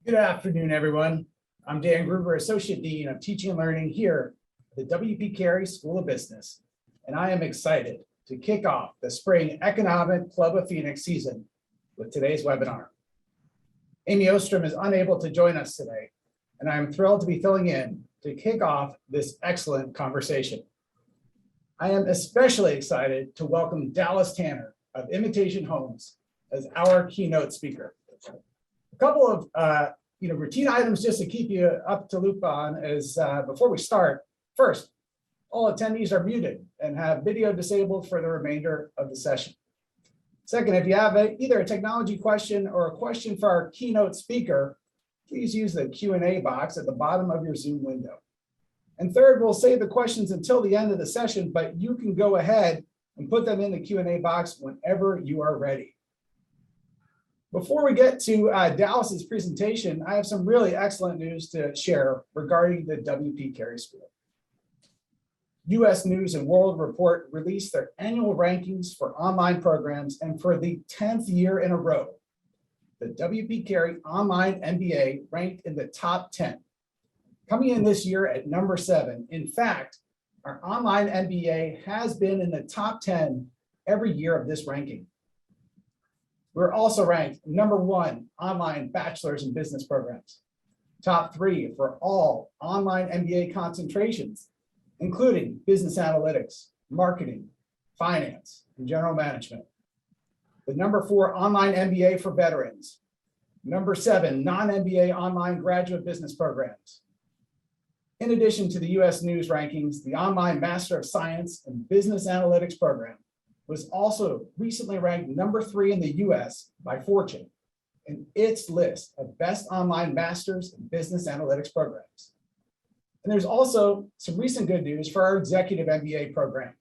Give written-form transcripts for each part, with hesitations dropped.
Good afternoon, everyone. I'm Dan Gruber, Associate Dean of Teaching and Learning here at the W.P. Carey School of Business, and I am excited to kick off the Spring Economic Club of Phoenix season with today's webinar. Amy Ostrom is unable to join us today, and I'm thrilled to be filling in to kick off this excellent conversation. I am especially excited to welcome Dallas Tanner of Invitation Homes as our keynote speaker. A couple of routine items just to keep you up to loop on is before we start. First, all attendees are muted and have video disabled for the remainder of the session. Second, if you have either a technology question or a question for our keynote speaker, please use the Q&A box at the bottom of your Zoom window. And third, we'll save the questions until the end of the session, but you can go ahead and put them in the Q&A box whenever you are ready. Before we get to Dallas's presentation, I have some really excellent news to share regarding the W.P. Carey School. U.S. News and World Report released their annual rankings for online programs, and for the 10th year in a row, the W.P. Carey Online MBA ranked in the top 10, coming in this year at number 7. In fact, our online MBA has been in the top 10 every year of this ranking. We're also ranked number 1 online bachelor's in business programs, top 3 for all online MBA concentrations, including business analytics, marketing, finance, and general management. The number 4 online MBA for veterans, number 7 non-MBA online graduate business programs. In addition to the U.S. News rankings, the online Master of Science and Business Analytics program was also recently ranked number 3 in the US by Fortune in its list of best online masters in business analytics programs. And there's also some recent good news for our executive MBA program,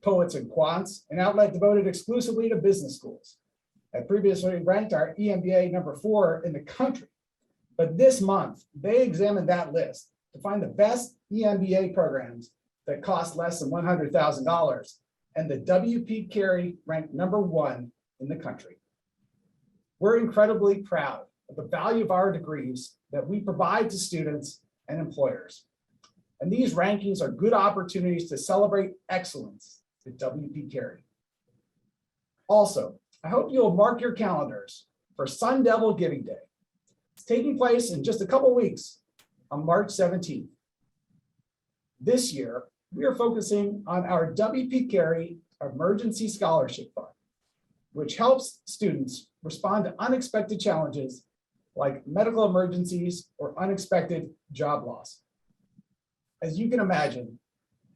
Poets and Quants, an outlet devoted exclusively to business schools. I previously ranked our EMBA number 4 in the country, but this month they examined that list to find the best EMBA programs that cost less than $100,000. And the W.P. Carey ranked number 1 in the country. We're incredibly proud of the value of our degrees that we provide to students and employers. And these rankings are good opportunities to celebrate excellence at W.P. Carey. Also, I hope you'll mark your calendars for Sun Devil Giving Day. It's taking place in just a couple weeks on March 17th. This year, we are focusing on our W.P. Carey Emergency Scholarship Fund, which helps students respond to unexpected challenges like medical emergencies or unexpected job loss. As you can imagine,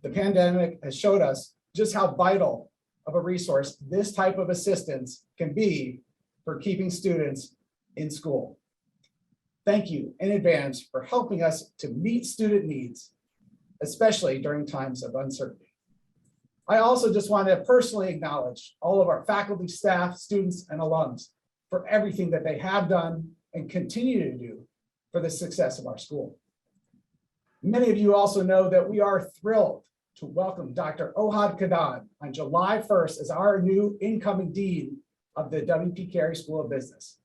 the pandemic has showed us just how vital of a resource this type of assistance can be for keeping students in school. Thank you in advance for helping us to meet student needs, especially during times of uncertainty. I also just want to personally acknowledge all of our faculty, staff, students, and alums for everything that they have done and continue to do for the success of our school. Many of you also know that we are thrilled to welcome Dr. Ohad Kadan on July 1st as our new incoming dean of the W.P. Carey School of Business.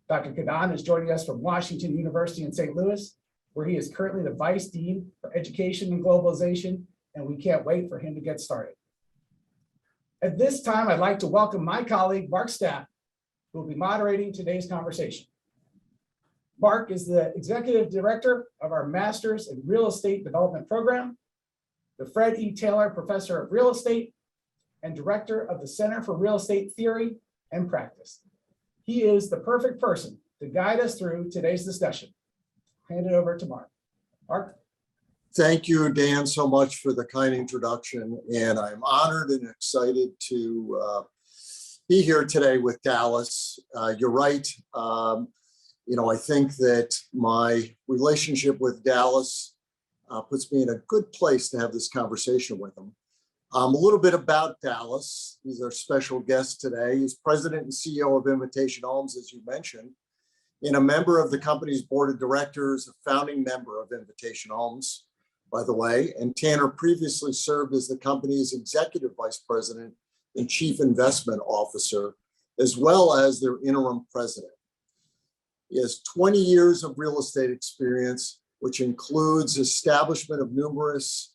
Dr. Kadan is joining us from Washington University in St. Louis, where he is currently the Vice Dean for Education and Globalization, and we can't wait for him to get started. At this time, I'd like to welcome my colleague, Mark Stapp, who will be moderating today's conversation. Mark is the Executive Director of our Master's in Real Estate Development Program, the Fred E. Taylor Professor of Real Estate, and Director of the Center for Real Estate Theory and Practice. He is the perfect person to guide us through today's discussion. Hand it over to Mark. Mark. Thank you, Dan, so much for the kind introduction. And I'm honored and excited to be here today with Dallas. You're right. I think that my relationship with Dallas puts me in a good place to have this conversation with him. A little bit about Dallas. He's our special guest today. He's president and CEO of Invitation Homes, as you mentioned, and a member of the company's board of directors, a founding member of Invitation Homes, by the way. And Tanner previously served as the company's executive vice president and chief investment officer, as well as their interim president. He has 20 years of real estate experience, which includes establishment of numerous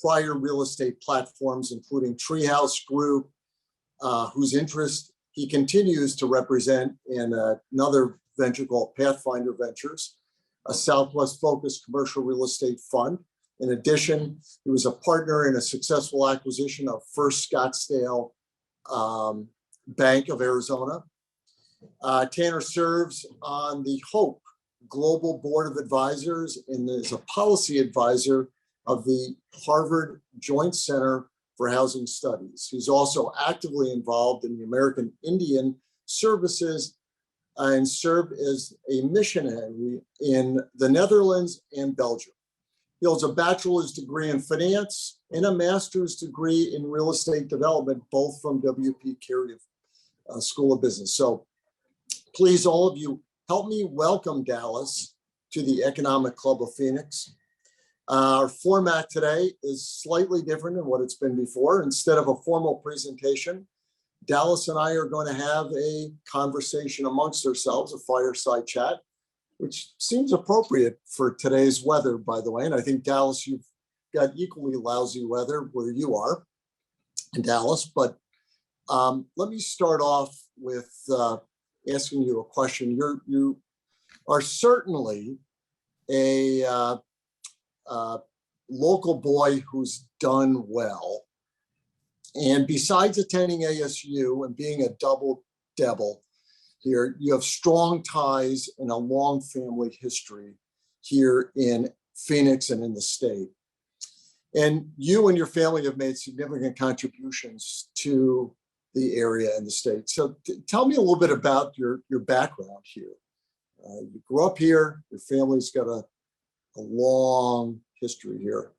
prior real estate platforms, including Treehouse Group, whose interest he continues to represent in another venture called Pathfinder Ventures, a Southwest-focused commercial real estate fund. In addition, he was a partner in a successful acquisition of First Scottsdale Bank of Arizona. Tanner serves on the HOPE Global Board of Advisors and is a policy advisor of the Harvard Joint Center for Housing Studies. He's also actively involved in the American Indian Services and served as a missionary in the Netherlands and Belgium. He holds a bachelor's degree in finance and a master's degree in real estate development, both from W.P. Carey School of Business. So please, all of you, help me welcome Dallas to the Economic Club of Phoenix. Our format today is slightly different than what it's been before. Instead of a formal presentation, Dallas and I are going to have a conversation amongst ourselves, a fireside chat, which seems appropriate for today's weather, by the way. And I think, Dallas, you've got equally lousy weather where you are in Dallas. But let me start off with asking you a question. You are certainly a local boy who's done well. And besides attending ASU and being a double devil here, you have strong ties and a long family history here in Phoenix and in the state. And you and your family have made significant contributions to the area and the state. So tell me a little bit about your background here. You grew up here, your family's got a long history here.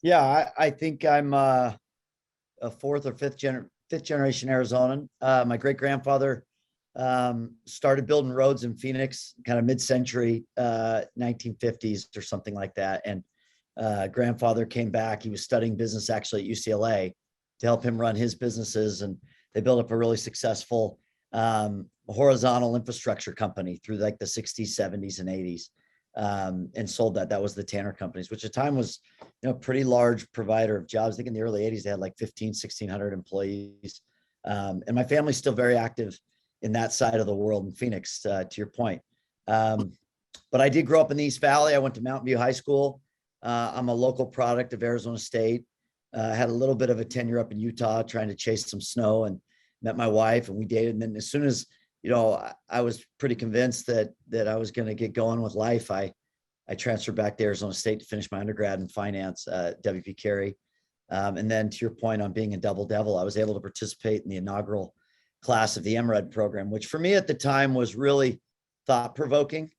Yeah, I think I'm a fourth or fifth generation Arizonan. My great grandfather started building roads in Phoenix, kind of mid-century, 1950s or something like that. And grandfather came back. He was studying business actually at UCLA to help him run his businesses, and they built up a really successful horizontal infrastructure company through like the 60s, 70s, and 80s. And sold that. That was the Tanner Companies, which at the time was, pretty large provider of jobs. I think in the early 80s, they had like 1,600 employees. And my family's still very active in that side of the world in Phoenix, to your point. But I did grow up in the East Valley. I went to Mountain View High School. I'm a local product of Arizona State. Had a little bit of a tenure up in Utah trying to chase some snow, and met my wife and we dated. And then as soon as I was pretty convinced that I was going to get going with life, I transferred back to Arizona State to finish my undergrad in finance at W.P. Carey. And then to your point on being a double devil, I was able to participate in the inaugural class of the MRED program, which for me at the time was really thought-provoking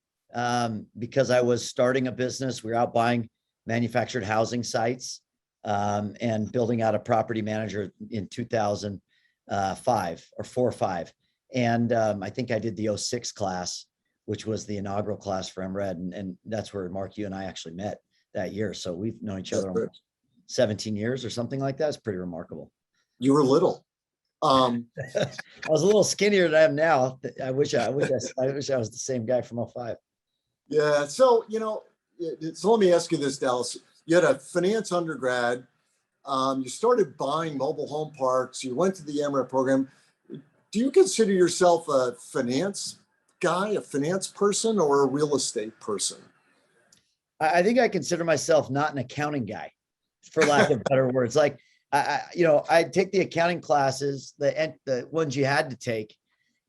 because I was starting a business. We were out buying manufactured housing sites and building out a property manager in 2005 or 4 or 5. And I think I did the 06 class, which was the inaugural class for MRED. And that's where, Mark, you and I actually met that year. So we've known each other almost 17 years or something like that. It's pretty remarkable. You were little. I was a little skinnier than I am now. I wish I was the same guy from 05. Yeah. So, so let me ask you this, Dallas. You had a finance undergrad. You started buying mobile home parks. You went to the MRED program. Do you consider yourself a finance guy, a finance person, or a real estate person? I think I consider myself not an accounting guy, for lack of better words. Like, I take the accounting classes, the ones you had to take,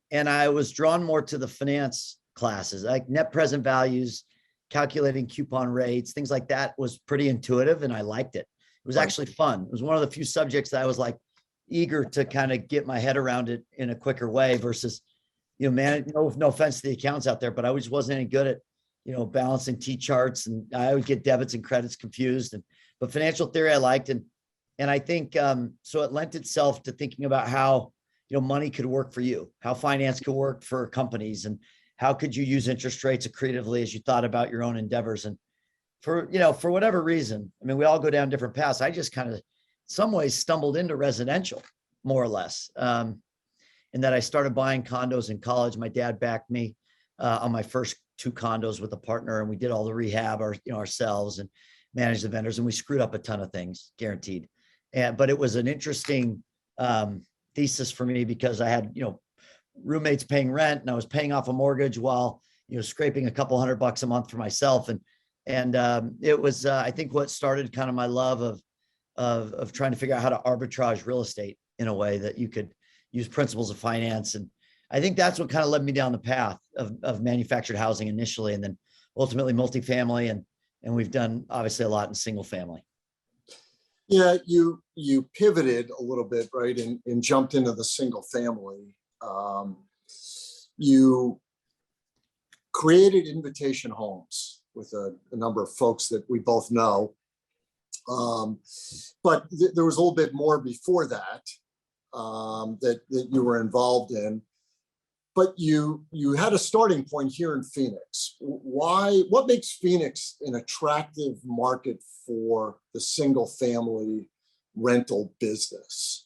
and I was drawn more to the finance classes, like net present values, calculating coupon rates, things like that was pretty intuitive, and I liked it. It was actually fun. It was one of the few subjects that I was like eager to kind of get my head around it in a quicker way versus, no offense to the accounts out there, but I just wasn't any good at, balancing T-charts, and I would get debits and credits confused. But financial theory I liked. And I think, so it lent itself to thinking about how, money could work for you, how finance could work for companies, and how could you use interest rates accretively as you thought about your own endeavors. And for whatever reason, I mean, we all go down different paths. I just kind of, some ways, stumbled into residential, more or less. In that I started buying condos in college. My dad backed me on my first 2 condos with a partner, and we did all the rehab ourselves and managed the vendors, and we screwed up a ton of things, guaranteed. But it was an interesting thesis for me because I had, roommates paying rent and I was paying off a mortgage while, scraping a couple $100 a month for myself. And it was, I think, what started kind of my love of trying to figure out how to arbitrage real estate in a way that you could use principles of finance. And I think that's what kind of led me down the path of manufactured housing initially, and then ultimately multifamily. And we've done obviously a lot in single family. Yeah, you pivoted a little bit, right, and jumped into the single family. You created Invitation Homes with a number of folks that we both know. But there was a little bit more before that, that you were involved in. But you had a starting point here in Phoenix. What makes Phoenix an attractive market for the single family rental business?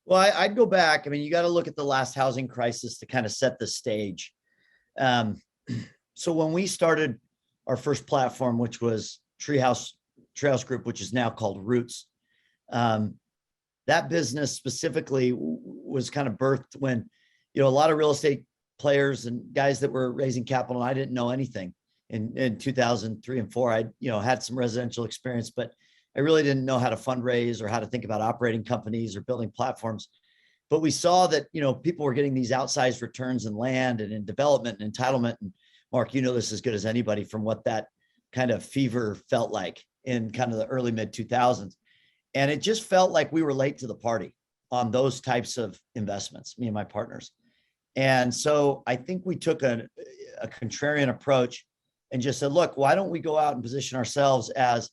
Well, I'd go back. I mean, you got to look at the last housing crisis to kind of set the stage. So when we started our first platform, which was Treehouse Group, which is now called Roots, that business specifically was kind of birthed when, a lot of real estate players and guys that were raising capital, and I didn't know anything in 2003 and 4. I, had some residential experience, but I really didn't know how to fundraise or how to think about operating companies or building platforms. But we saw that, people were getting these outsized returns in land and in development and entitlement. And Mark, this as good as anybody from what that kind of fever felt like in kind of the early mid 2000s. And it just felt like we were late to the party on those types of investments, me and my partners. And so I think we took a contrarian approach and just said, look, why don't we go out and position ourselves as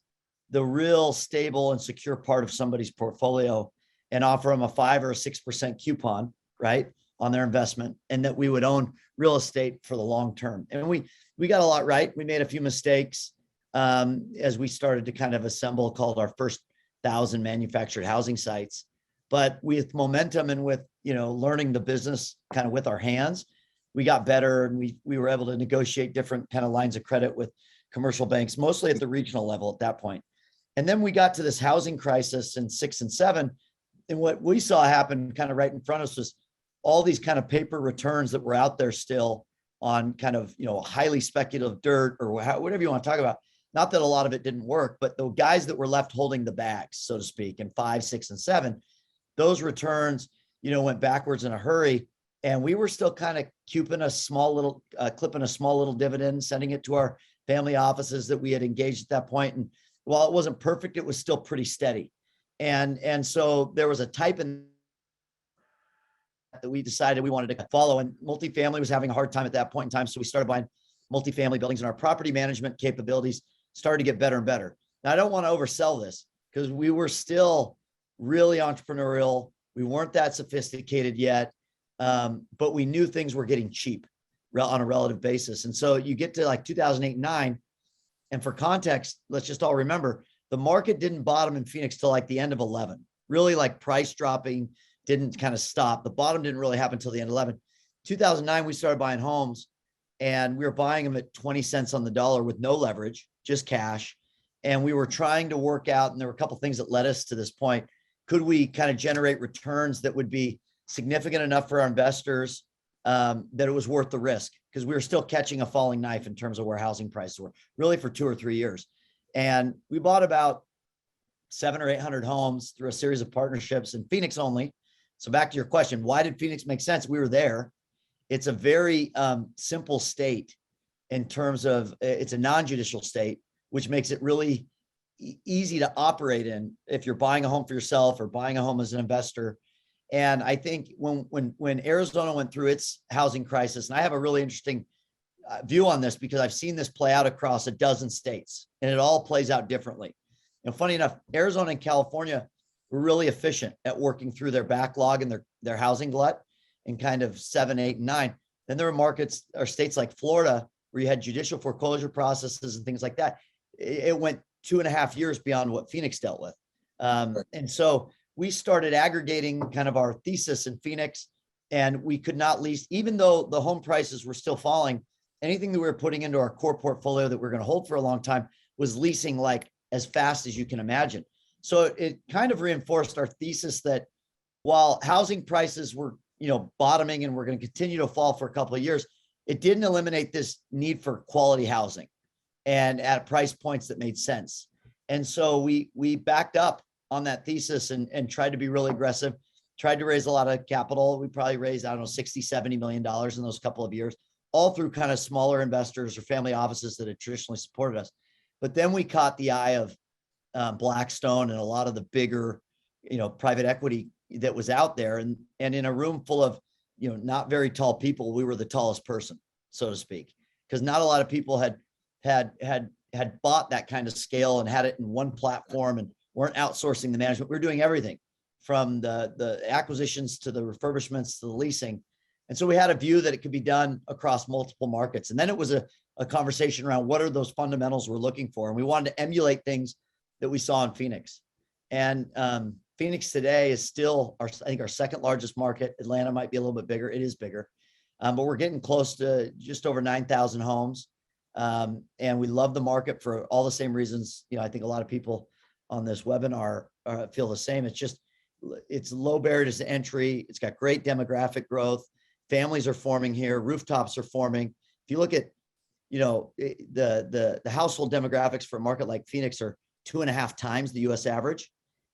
the real stable and secure part of somebody's portfolio and offer them a 5 or a 6% coupon, right, on their investment, and that we would own real estate for the long term. And we got a lot right. We made a few mistakes as we started to kind of assemble, called our first 1,000 manufactured housing sites. But with momentum and with, learning the business kind of with our hands, we got better, and we were able to negotiate different kind of lines of credit with commercial banks, mostly at the regional level at that point. And then we got to this housing crisis in 6 and 7. And what we saw happen kind of right in front of us was all these kind of paper returns that were out there still on kind of, highly speculative dirt or whatever you want to talk about. Not that a lot of it didn't work, but the guys that were left holding the bags, so to speak, in 5, 6, and 7, those returns, went backwards in a hurry. And we were still kind of clipping a small little dividend, sending it to our family offices that we had engaged at that point. And while it wasn't perfect, it was still pretty steady. And so there was a type in that we decided we wanted to follow, and multifamily was having a hard time at that point in time. So we started buying multifamily buildings, and our property management capabilities started to get better and better. Now, I don't want to oversell this because we were still really entrepreneurial. We weren't that sophisticated yet, but we knew things were getting cheap on a relative basis. And so you get to like 2008 and 9, and for context, let's just all remember, the market didn't bottom in Phoenix till like the end of 11. Really, like, price dropping didn't kind of stop. The bottom didn't really happen until the end of 11. 2009, we started buying homes, and we were buying them at 20 cents on the dollar with no leverage, just cash. And we were trying to work out, and there were a couple of things that led us to this point. Could we kind of generate returns that would be significant enough for our investors that it was worth the risk? Because we were still catching a falling knife in terms of where housing prices were, really for 2 or 3 years. And we bought about 700 or 800 homes through a series of partnerships in Phoenix only. So back to your question, why did Phoenix make sense? We were there. It's a very simple state in terms of it's a non-judicial state, which makes it really easy to operate in if you're buying a home for yourself or buying a home as an investor. And I think when Arizona went through its housing crisis, and I have a really interesting view on this because I've seen this play out across a dozen states, and it all plays out differently. Funny enough, Arizona and California were really efficient at working through their backlog and their housing glut in kind of 7, 8, and 9. Then there were markets or states like Florida where you had judicial foreclosure processes and things like that. It went 2.5 years beyond what Phoenix dealt with. And so we started aggregating kind of our thesis in Phoenix, And we could not lease, even though the home prices were still falling, anything that we were putting into our core portfolio that we're going to hold for a long time was leasing like as fast as you can imagine. So it kind of reinforced our thesis that while housing prices were, bottoming and we're going to continue to fall for a couple of years, it didn't eliminate this need for quality housing and at price points that made sense. And so we backed up on that thesis and tried to be really aggressive, tried to raise a lot of capital. We probably raised, I don't know, $60-70 million in those couple of years, all through kind of smaller investors or family offices that had traditionally supported us. But then we caught the eye of Blackstone and a lot of the bigger, private equity that was out there. And in a room full of, not very tall people, we were the tallest person, so to speak, because not a lot of people had bought that kind of scale and had it in one platform and weren't outsourcing the management. We were doing everything from the acquisitions to the refurbishments to the leasing. And so we had a view that it could be done across multiple markets. And then it was a conversation around what are those fundamentals we're looking for. And we wanted to emulate things that we saw in Phoenix. And Phoenix today is still I think our second largest market. Atlanta might be a little bit bigger. It is bigger, but we're getting close to just over 9,000 homes. And we love the market for all the same reasons. I think a lot of people on this webinar feel the same. It's low barriers to entry. It's got great demographic growth. Families are forming here. Rooftops are forming. If you look at, the household demographics for a market like Phoenix are 2.5 times the US average.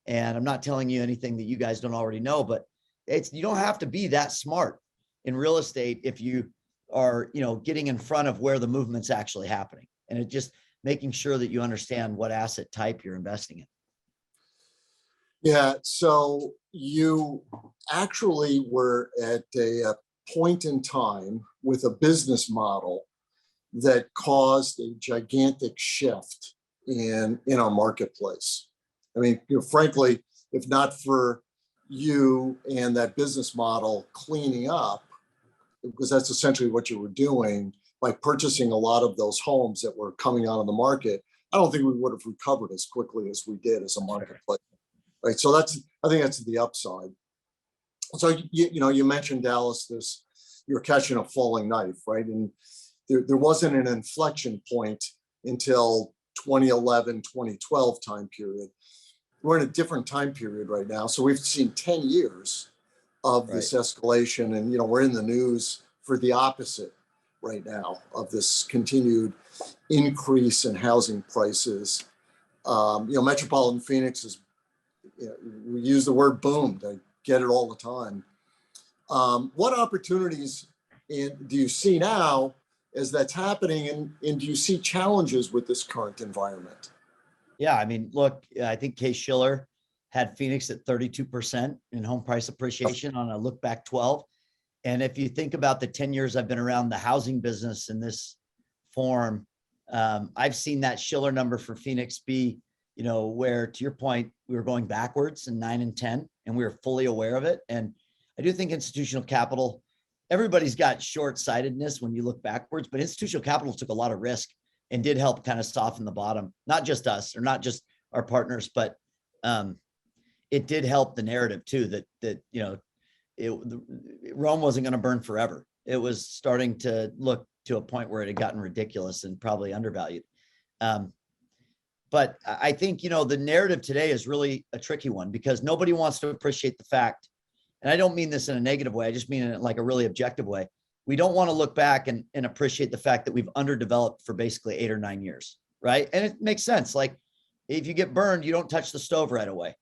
And I'm not telling you anything that you guys don't already know, but you don't have to be that smart in real estate if you are, getting in front of where the movement's actually happening. And it just making sure that you understand what asset type you're investing in. Yeah, so you actually were at a point in time with a business model that caused a gigantic shift in our marketplace. I mean, frankly, if not for you and that business model cleaning up, because that's essentially what you were doing by purchasing a lot of those homes that were coming out on the market, I don't think we would have recovered as quickly as we did as a marketplace. Right. So I think that's the upside. So, you mentioned, Dallas, you're catching a falling knife, right? And there wasn't an inflection point until 2011, 2012 time period. We're in a different time period right now. So we've seen 10 years of this escalation, and, we're in the news for the opposite right now of this continued increase in housing prices. Metropolitan Phoenix is, we use the word boomed. I get it all the time. What opportunities do you see now as that's happening, and do you see challenges with this current environment? Yeah, I mean, look, I think Case Shiller had Phoenix at 32% in home price appreciation on a look back 12. And if you think about the 10 years I've been around the housing business in this form, I've seen that Shiller number for Phoenix be, where, to your point, we were going backwards in 9 and 10, and we were fully aware of it. And I do think institutional capital, everybody's got short-sightedness when you look backwards, but institutional capital took a lot of risk and did help kind of soften the bottom. Not just us, or not just our partners, but it did help the narrative too, that Rome wasn't going to burn forever. It was starting to look to a point where it had gotten ridiculous and probably undervalued. But I think, the narrative today is really a tricky one, because nobody wants to appreciate the fact, and I don't mean this in a negative way, I just mean it in like a really objective way. We don't want to look back and appreciate the fact that we've underdeveloped for basically 8 or 9 years, right? And it makes sense. Like, if you get burned, you don't touch the stove right away.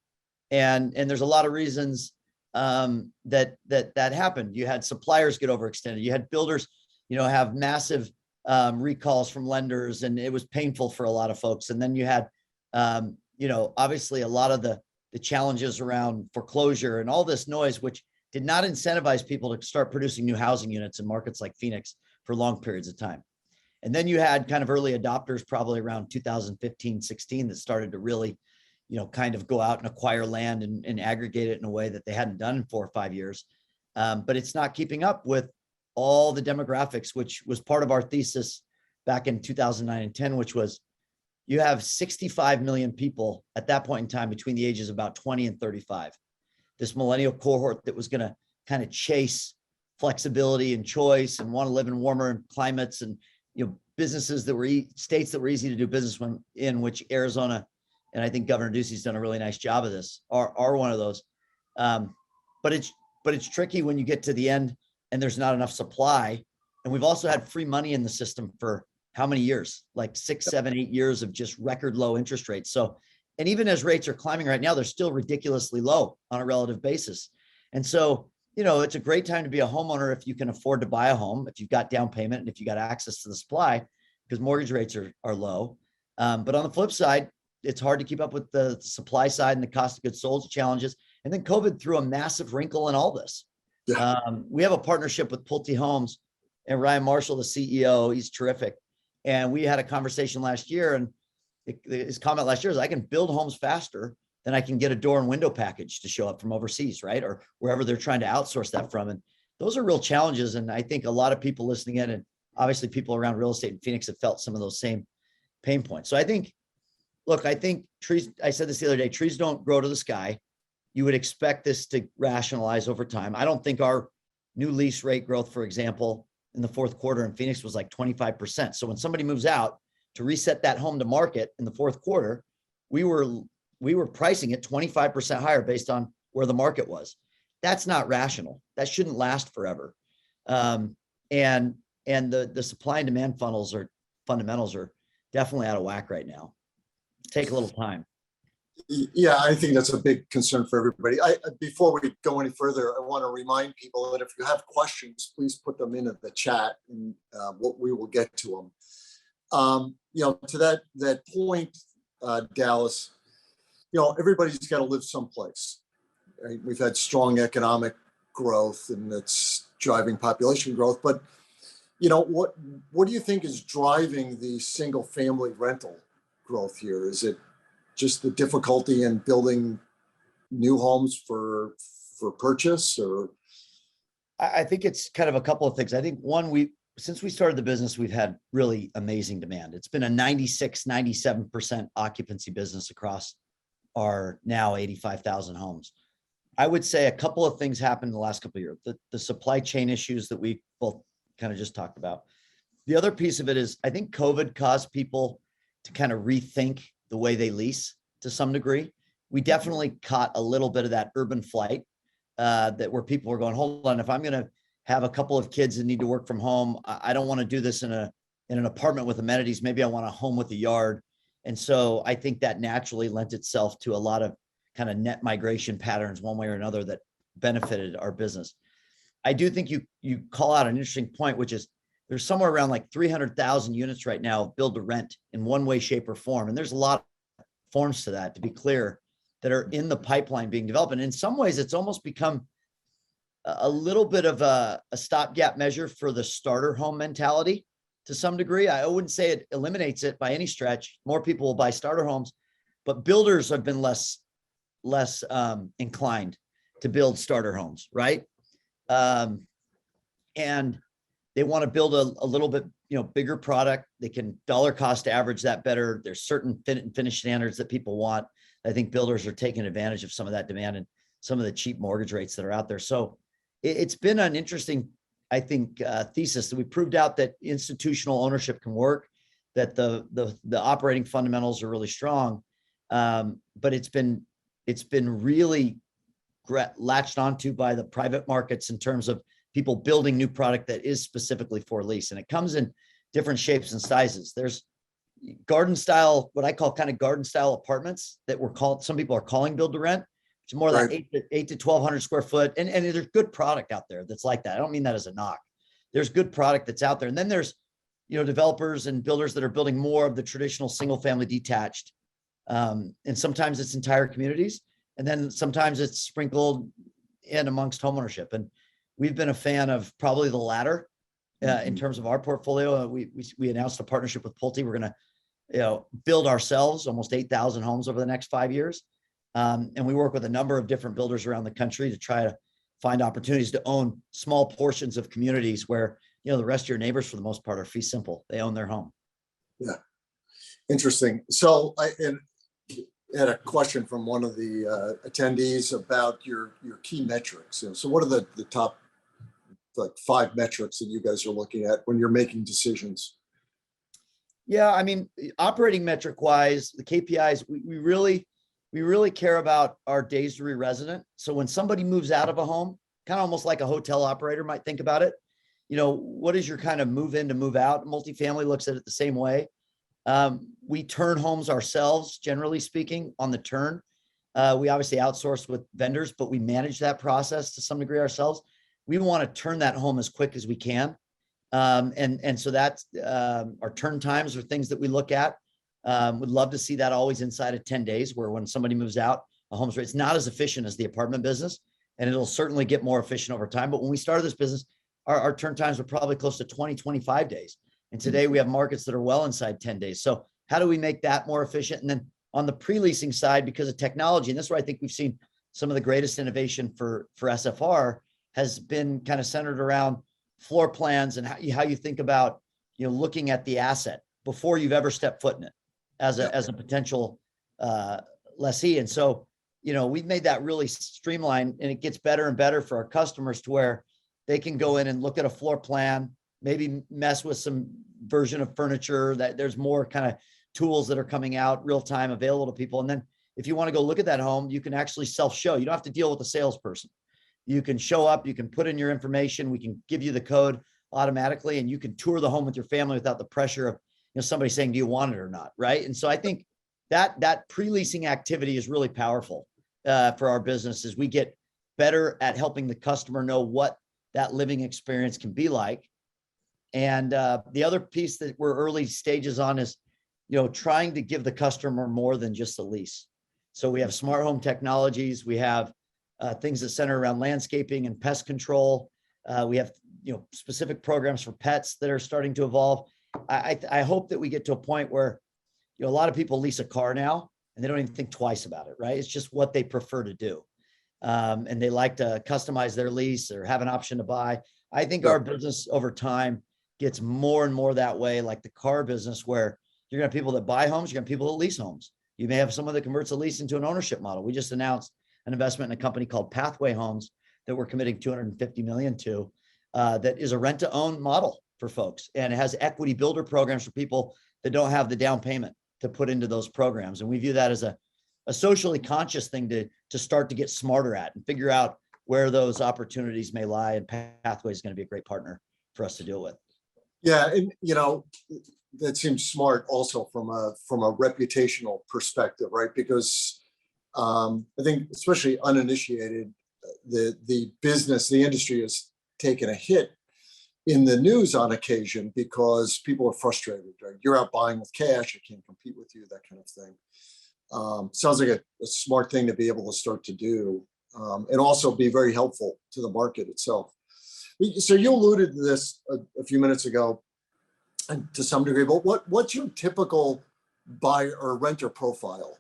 And there's a lot of reasons that happened. You had suppliers get overextended. You had builders, have massive recalls from lenders, and it was painful for a lot of folks. And then you had, obviously a lot of the challenges around foreclosure and all this noise, which did not incentivize people to start producing new housing units in markets like Phoenix for long periods of time. And then you had kind of early adopters probably around 2015, 16 that started to really, kind of go out and acquire land and aggregate it in a way that they hadn't done in 4 or 5 years. But it's not keeping up with all the demographics, which was part of our thesis back in 2009 and 10, which was you have 65 million people at that point in time between the ages of about 20 and 35. This millennial cohort that was going to kind of chase flexibility and choice and want to live in warmer climates, and, businesses that were, states that were easy to do business in, which Arizona, and I think Governor Ducey's done a really nice job of this, are one of those. But it's tricky when you get to the end and there's not enough supply. And we've also had free money in the system for how many years? Like 6, 7, 8 years of just record low interest rates. So, and even as rates are climbing right now, they're still ridiculously low on a relative basis. And so, it's a great time to be a homeowner if you can afford to buy a home, if you've got down payment, and if you got access to the supply, because mortgage rates are low. But on the flip side, it's hard to keep up with the supply side and the cost of goods sold challenges. And then COVID threw a massive wrinkle in all this. Yeah. We have a partnership with Pulte Homes, and Ryan Marshall, the CEO, he's terrific. And we had a conversation last year, and his comment last year is, I can build homes faster than I can get a door and window package to show up from overseas, right? Or wherever they're trying to outsource that from. And those are real challenges. And I think a lot of people listening in, and obviously people around real estate in Phoenix, have felt some of those same pain points. So I think trees, I said this the other day, trees don't grow to the sky. You would expect this to rationalize over time. I don't think our new lease rate growth, for example, in the fourth quarter in Phoenix was like 25%. So when somebody moves out, to reset that home to market in the fourth quarter, we were pricing it 25% higher based on where the market was. That's not rational. That shouldn't last forever. And the supply and demand fundamentals are definitely out of whack right now. Take a little time. Yeah, I think that's a big concern for everybody. Before we go any further, I want to remind people that if you have questions, please put them into the chat, and we will get to them. To that point, Dallas, everybody's got to live someplace. Right? We've had strong economic growth, and it's driving population growth. But what do you think is driving the single family rental growth here? Is it just the difficulty in building new homes for purchase, or? I think it's kind of a couple of things. I think one, since we started the business, we've had really amazing demand. It's been a 96, 97% occupancy business across our now 85,000 homes. I would say a couple of things happened in the last couple of years. The supply chain issues that we both kind of just talked about. The other piece of it is, I think COVID caused people to kind of rethink the way they lease to some degree. We definitely caught a little bit of that urban flight, where people were going, hold on, if I'm going to have a couple of kids that need to work from home, I don't want to do this in an apartment with amenities. Maybe I want a home with a yard. And so I think that naturally lent itself to a lot of kind of net migration patterns one way or another that benefited our business. I do think you call out an interesting point, which is there's somewhere around like 300,000 units right now build to rent in one way, shape, or form. And there's a lot of forms to that, to be clear, that are in the pipeline being developed. And in some ways, it's almost become a little bit of a stopgap measure for the starter home mentality to some degree. I wouldn't say it eliminates it by any stretch. More people will buy starter homes, but builders have been less inclined to build starter homes, right? And they want to build a little bit, bigger product. They can dollar cost average that better. There's certain fit and finish standards that people want. I think builders are taking advantage of some of that demand and some of the cheap mortgage rates that are out there. So it's been an interesting, I think, thesis that we proved out that institutional ownership can work, that the operating fundamentals are really strong. But it's been really latched onto by the private markets in terms of people building new product that is specifically for lease. And it comes in different shapes and sizes. There's garden style, what I call kind of garden style apartments that some people are calling build to rent. It's more like 8 to 1,200 square foot. And there's good product out there that's like that. I don't mean that as a knock. There's good product that's out there. And then there's, developers and builders that are building more of the traditional single family detached. And sometimes it's entire communities. And then sometimes it's sprinkled in amongst homeownership. And we've been a fan of probably the latter in terms of our portfolio. We announced a partnership with Pulte. We're going to build ourselves almost 8,000 homes over the next 5 years. And we work with a number of different builders around the country to try to find opportunities to own small portions of communities where, the rest of your neighbors, for the most part, are fee simple. They own their home. Yeah. Interesting. So I had a question from one of the attendees about your key metrics. So what are the top like 5 metrics that you guys are looking at when you're making decisions? Yeah, I mean, operating metric wise, the KPIs, we really care about our days to re-resident. So when somebody moves out of a home, kind of almost like a hotel operator might think about it, what is your kind of move in to move out? Multifamily looks at it the same way. We turn homes ourselves, generally speaking, on the turn. We obviously outsource with vendors, but we manage that process to some degree ourselves. We want to turn that home as quick as we can. And so that's our turn times are things that we look at. Would love to see that always inside of 10 days, where when somebody moves out, a home's it's not as efficient as the apartment business, and it'll certainly get more efficient over time. But when we started this business, our turn times were probably close to 20, 25 days. And today we have markets that are well inside 10 days. So how do we make that more efficient? And then on the pre-leasing side, because of technology, and this is where I think we've seen some of the greatest innovation for SFR, has been kind of centered around floor plans and how you think about, looking at the asset before you've ever stepped foot in it as a potential lessee. And so, we've made that really streamlined, and it gets better and better for our customers to where they can go in and look at a floor plan, maybe mess with some version of furniture, that there's more kind of tools that are coming out real time available to people. And then if you want to go look at that home, you can actually self-show. You don't have to deal with a salesperson. You can show up, you can put in your information, we can give you the code automatically, and you can tour the home with your family without the pressure of somebody saying, do you want it or not? Right. And so I think that pre-leasing activity is really powerful for our business, as we get better at helping the customer know what that living experience can be like. And the other piece that we're early stages on is, trying to give the customer more than just a lease. So we have smart home technologies. We have things that center around landscaping and pest control. We have, specific programs for pets that are starting to evolve. I hope that we get to a point where, a lot of people lease a car now and they don't even think twice about it, right? It's just what they prefer to do. And they like to customize their lease or have an option to buy. I think our business over time gets more and more that way, like the car business, where you're going to have people that buy homes, you're going to have people that lease homes. You may have someone that converts a lease into an ownership model. We just announced an investment in a company called Pathway Homes that we're committing $250 million to, that is a rent to own model for folks. And it has equity builder programs for people that don't have the down payment to put into those programs. And we view that as a socially conscious thing to start to get smarter at and figure out where those opportunities may lie. And Pathway is going to be a great partner for us to deal with. Yeah. And, that seems smart also from a reputational perspective, right? Because I think, especially uninitiated, the industry has taken a hit in the news on occasion because people are frustrated, right? You're out buying with cash, I can't compete with you, that kind of thing. Sounds like a smart thing to be able to start to do, and also be very helpful to the market itself. So you alluded to this a few minutes ago, and to some degree, but what's your typical buyer or renter profile?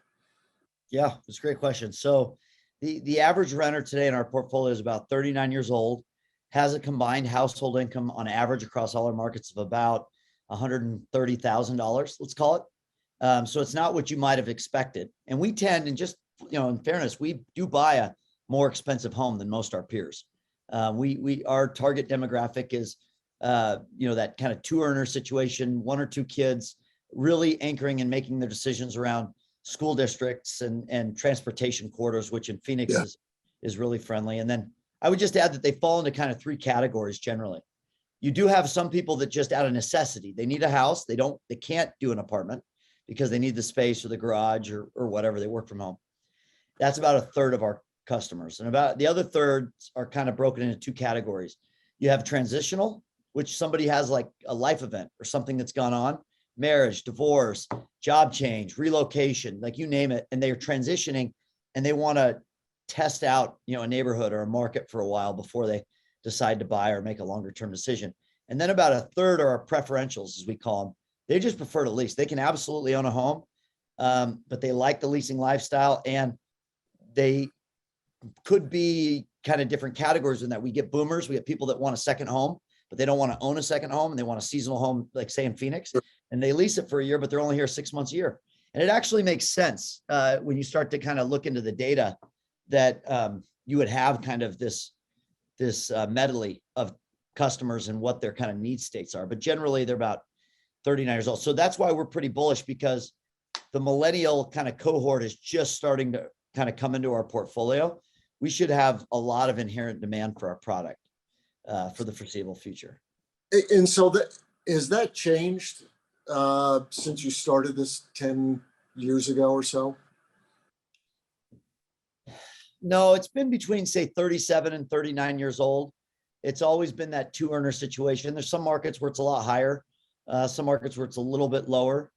Yeah, that's a great question. So the average renter today in our portfolio is about 39 years old, has a combined household income on average across all our markets of about $130,000, let's call it. So it's not what you might have expected. And we tend, and just, in fairness, we do buy a more expensive home than most our peers. Our target demographic is, that kind of 2-earner situation, 1 or 2 kids, really anchoring and making their decisions around school districts and transportation corridors, which in Phoenix is really friendly. And then I would just add that they fall into kind of 3 categories generally. You do have some people that just out of necessity, they need a house. They can't do an apartment because they need the space or the garage or whatever. They work from home. That's about a third of our customers. And about the other third are kind of broken into 2 categories. You have transitional, which somebody has like a life event or something that's gone on, marriage, divorce, job change, relocation, like you name it. And they're transitioning and they want to test out, a neighborhood or a market for a while before they decide to buy or make a longer term decision. And then about a third are our preferentials, as we call them. They just prefer to lease. They can absolutely own a home, but they like the leasing lifestyle, and they could be kind of different categories in that. We get boomers, we get people that want a second home, but they don't want to own a second home, and they want a seasonal home, like say in Phoenix, and they lease it for a year, but they're only here 6 months a year. And it actually makes sense when you start to kind of look into the data that you would have kind of this medley of customers and what their kind of need states are, but generally they're about 39 years old. So that's why we're pretty bullish, because the millennial kind of cohort is just starting to kind of come into our portfolio. We should have a lot of inherent demand for our product for the foreseeable future. And so has that changed since you started this 10 years ago or so? No, it's been between, say, 37 and 39 years old. It's always been that two earner situation. There's some markets where it's a lot higher, some markets where it's a little bit lower.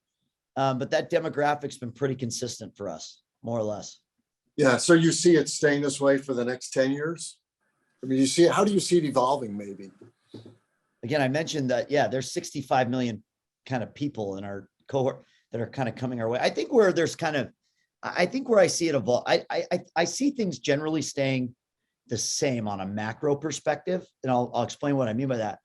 But that demographic's been pretty consistent for us, more or less. Yeah. So you see it staying this way for the next 10 years? I mean, how do you see it evolving maybe? Again, I mentioned that, yeah, there's 65 million kind of people in our cohort that are kind of coming our way. I think where I see it evolve, I see things generally staying the same on a macro perspective. And I'll explain what I mean by that.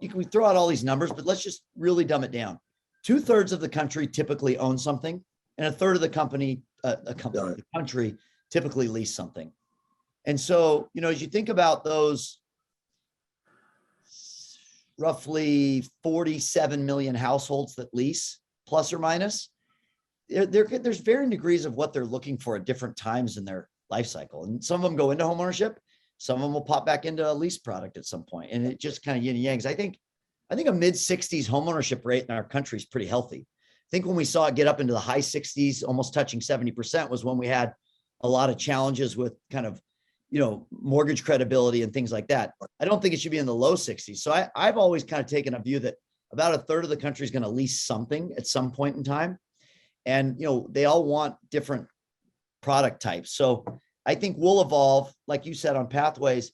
We throw out all these numbers, but let's just really dumb it down. 2/3 of the country typically owns something, and a third of the country typically lease something. And so, as you think about those roughly 47 million households that lease, plus or minus, there's varying degrees of what they're looking for at different times in their life cycle. And some of them go into homeownership, some of them will pop back into a lease product at some point, and it just kind of yin and yangs. I think a mid-60s homeownership rate in our country is pretty healthy. I think when we saw it get up into the high 60s, almost touching 70%, was when we had a lot of challenges with kind of, mortgage credibility and things like that. I don't think it should be in the low 60s. So I've always kind of taken a view that about a third of the country is going to lease something at some point in time. And, they all want different product types. So I think we'll evolve, like you said, on Pathways.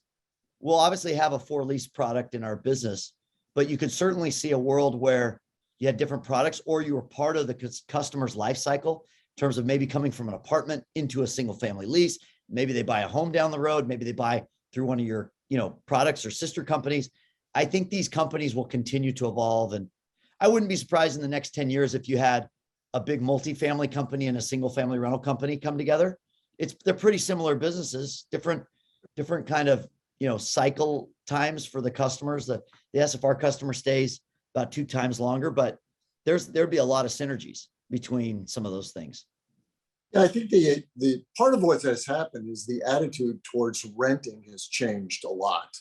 We'll obviously have a for lease product in our business, but you could certainly see a world where you had different products, or you were part of the customer's life cycle in terms of maybe coming from an apartment into a single family lease. Maybe they buy a home down the road. Maybe they buy through one of your, products or sister companies. I think these companies will continue to evolve. And I wouldn't be surprised in the next 10 years if you had a big multifamily company and a single family rental company come together. They're pretty similar businesses, different kind of, cycle times for the customers. The SFR customer stays about 2 times longer, but there'd be a lot of synergies between some of those things. Yeah, I think the part of what has happened is the attitude towards renting has changed a lot.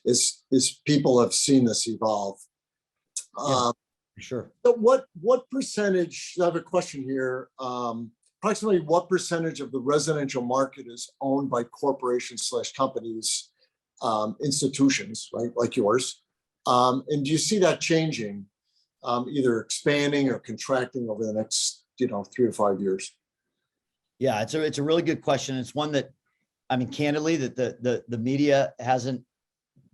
As people have seen this evolve. Yeah, sure. But what percentage? I have a question here. Approximately what percentage of the residential market is owned by corporations / companies, institutions, right, like yours? And do you see that changing, either expanding or contracting over the next 3 to 5 years? Yeah, it's a really good question. It's one that, candidly, that the media hasn't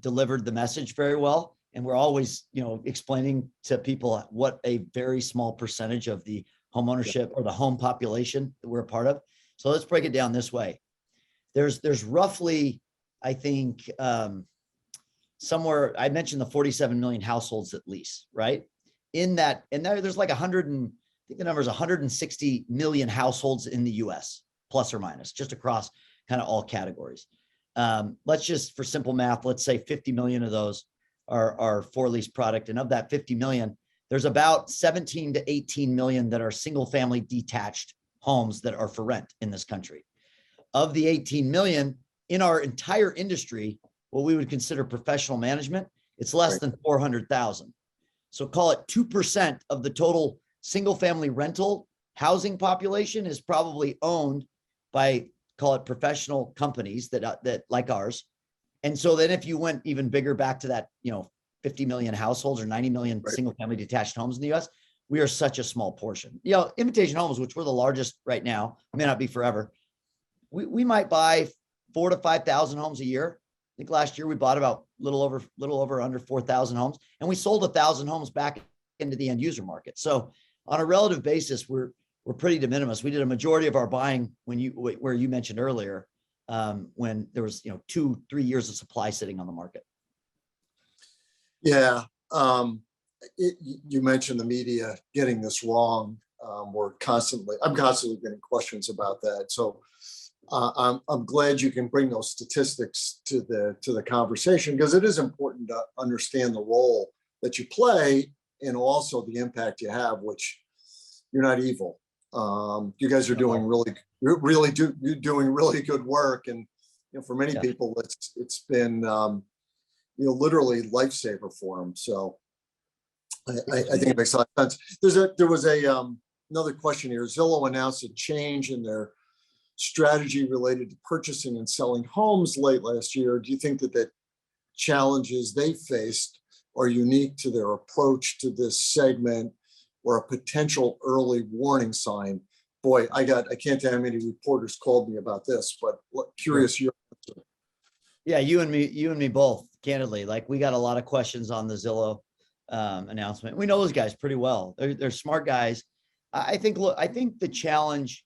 delivered the message very well. And we're always, explaining to people what a very small percentage of the home ownership or the home population that we're a part of. So let's break it down this way. There's roughly, I think, somewhere, I mentioned the 47 million households that lease, right? And there's like 160 million households in the US, plus or minus, just across kind of all categories. Let's just, for simple math, let's say 50 million of those are for lease product. And of that 50 million, there's about 17 to 18 million that are single family detached homes that are for rent in this country. Of the 18 million in our entire industry, what we would consider professional management, it's less than 400,000. So call it 2% of the total single family rental housing population is probably owned by, call it, professional companies that like ours. And so then if you went even bigger back to that, 50 million households or 90 million single family detached homes in the US, we are such a small portion. Invitation Homes, which we're the largest right now, may not be forever. We might buy 4,000 to 5,000 homes a year. I think last year we bought about little over under 4,000 homes, and we sold 1,000 homes back into the end user market. So on a relative basis, we're pretty de minimis. We did a majority of our buying where you mentioned earlier, when there was 2-3 years of supply sitting on the market. Yeah. You mentioned the media getting this wrong. I'm constantly getting questions about that. So I'm glad you can bring those statistics to the conversation, because it is important to understand the role that you play and also the impact you have, which you're not evil. You guys are doing you're doing really good work. And, for many people, it's been, literally lifesaver for them. So I think it makes a lot of sense. There was another question here. Zillow announced a change in their strategy related to purchasing and selling homes late last year. Do you think that challenges they faced are unique to their approach to this segment, or a potential early warning sign? Boy, I can't tell how many reporters called me about this, but curious your answer. Yeah, you and me both, candidly. Like, we got a lot of questions on the Zillow announcement. We know those guys pretty well. They're smart guys. I think the challenge,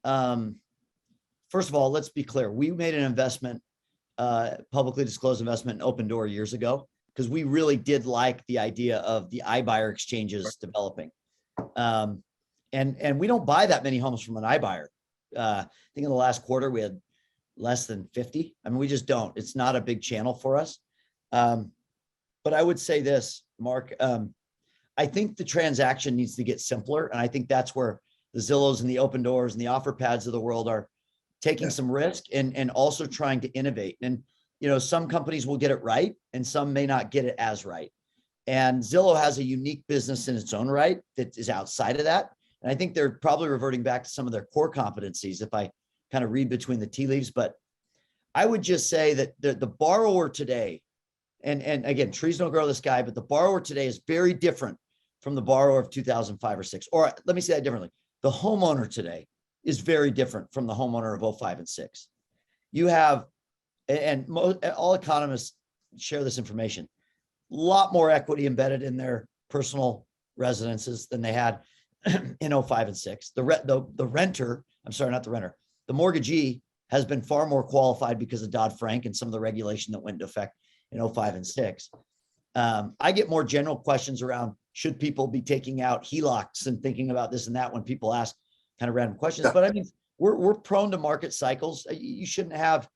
first of all, let's be clear. We made an investment, publicly disclosed investment in Open Door years ago, because we really did like the idea of the iBuyer exchanges developing. And we don't buy that many homes from an iBuyer. I think in the last quarter, we had less than 50. I mean, we just don't. It's not a big channel for us. But I would say this, Mark, I think the transaction needs to get simpler. And I think that's where the Zillows and the Open Doors and the OfferPads of the world are taking some risk and also trying to innovate. And, some companies will get it right and some may not get it as right. And Zillow has a unique business in its own right that is outside of that. And I think they're probably reverting back to some of their core competencies, if I kind of read between the tea leaves. But I would just say that the borrower today, and again, trees don't grow the sky, but the borrower today is very different from the borrower of 2005 or 6. Or let me say that differently. The homeowner today is very different from the homeowner of 05 and 6. You have, and all economists share this information, a lot more equity embedded in their personal residences than they had in 05 and 6. The renter, I'm sorry, not the renter, the mortgagee has been far more qualified because of Dodd-Frank and some of the regulation that went into effect in 05 and 6. I get more general questions around, should people be taking out HELOCs and thinking about this and that when people ask kind of random questions. But I mean, we're prone to market cycles. You shouldn't have,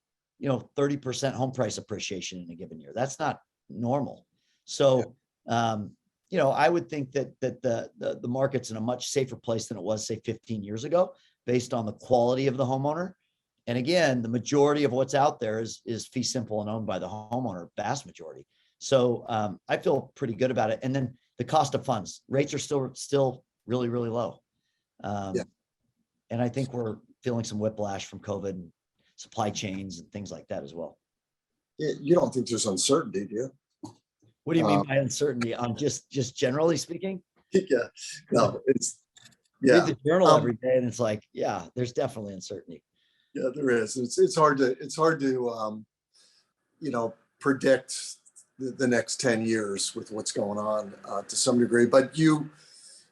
30% home price appreciation in a given year. That's not normal. So, I would think that the market's in a much safer place than it was, say, 15 years ago, based on the quality of the homeowner. And again, the majority of what's out there is fee simple and owned by the homeowner, vast majority. So I feel pretty good about it. And then the cost of funds, rates are still really, really low. And I think we're feeling some whiplash from COVID and supply chains and things like that as well. You don't think there's uncertainty, do you? What do you mean by uncertainty? Just generally speaking? Yeah, no, it's, Read the journal every day and it's like, yeah, there's definitely uncertainty. Yeah, there is. It's hard to predict the next 10 years with what's going on to some degree. But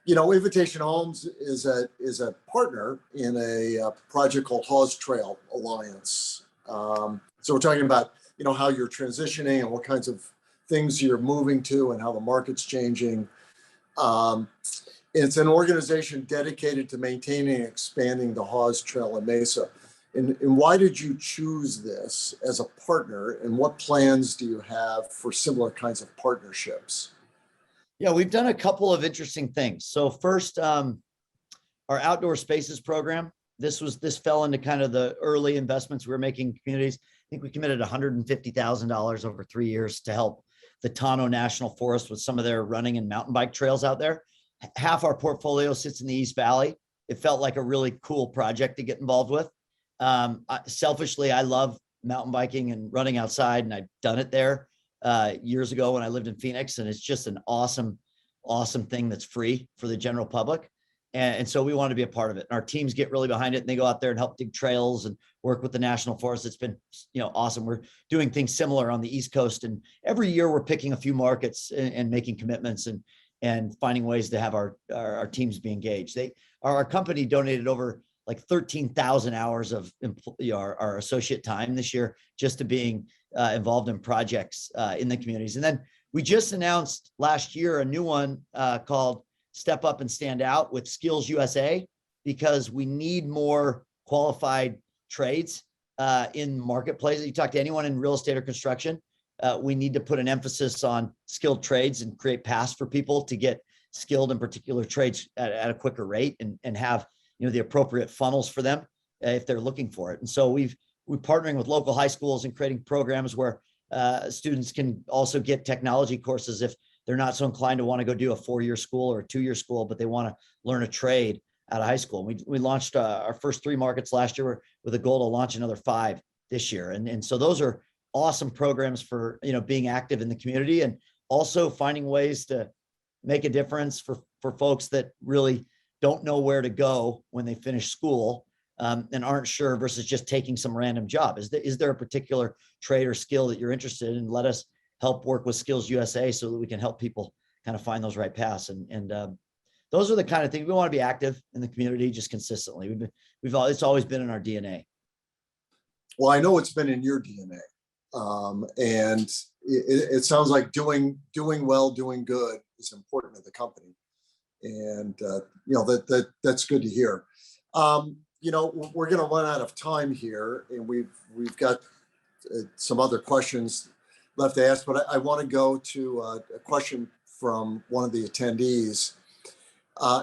Invitation Homes is a partner in a project called Hawes Trail Alliance. So we're talking about how you're transitioning and what kinds of things you're moving to and how the market's changing. It's an organization dedicated to maintaining and expanding the Hawes Trail in Mesa. And why did you choose this as a partner, and what plans do you have for similar kinds of partnerships? Yeah, we've done a couple of interesting things. So first, our outdoor spaces program. This fell into kind of the early investments we were making in communities. I think we committed $150,000 over 3 years to help the Tano National Forest with some of their running and mountain bike trails out there. Half our portfolio sits in the East Valley. It felt like a really cool project to get involved with. Selfishly, I love mountain biking and running outside, and I've done it there years ago when I lived in Phoenix, and it's just an awesome thing that's free for the general public. And so we want to be a part of it. And our teams get really behind it, and they go out there and help dig trails and work with the National Forest. It's been, awesome. We're doing things similar on the East Coast, and every year we're picking a few markets and making commitments and finding ways to have our teams be engaged. Our company donated over like 13,000 hours of our associate time this year just to being involved in projects in the communities. And then we just announced last year a new one called Step Up and Stand Out with Skills USA, because we need more qualified trades in marketplace. You talk to anyone in real estate or construction, we need to put an emphasis on skilled trades and create paths for people to get skilled in particular trades at a quicker rate and have, the appropriate funnels for them if they're looking for it. And so we're partnering with local high schools and creating programs where students can also get technology courses if they're not so inclined to want to go do a 4-year school or a 2-year school, but they want to learn a trade out of high school. We launched our first 3 markets last year with a goal to launch another 5 this year. And so those are awesome programs for, being active in the community and also finding ways to make a difference for folks that really don't know where to go when they finish school and aren't sure versus just taking some random job. Is there a particular trade or skill that you're interested in? Let us help work with Skills USA so that we can help people kind of find those right paths. And those are the kind of things we want to be active in the community just consistently. It's always been in our DNA. Well, I know it's been in your DNA. And it sounds like doing well, doing good is important to the company. And, that's good to hear. We're going to run out of time here, and we've got some other questions left to ask, but I want to go to a question from one of the attendees.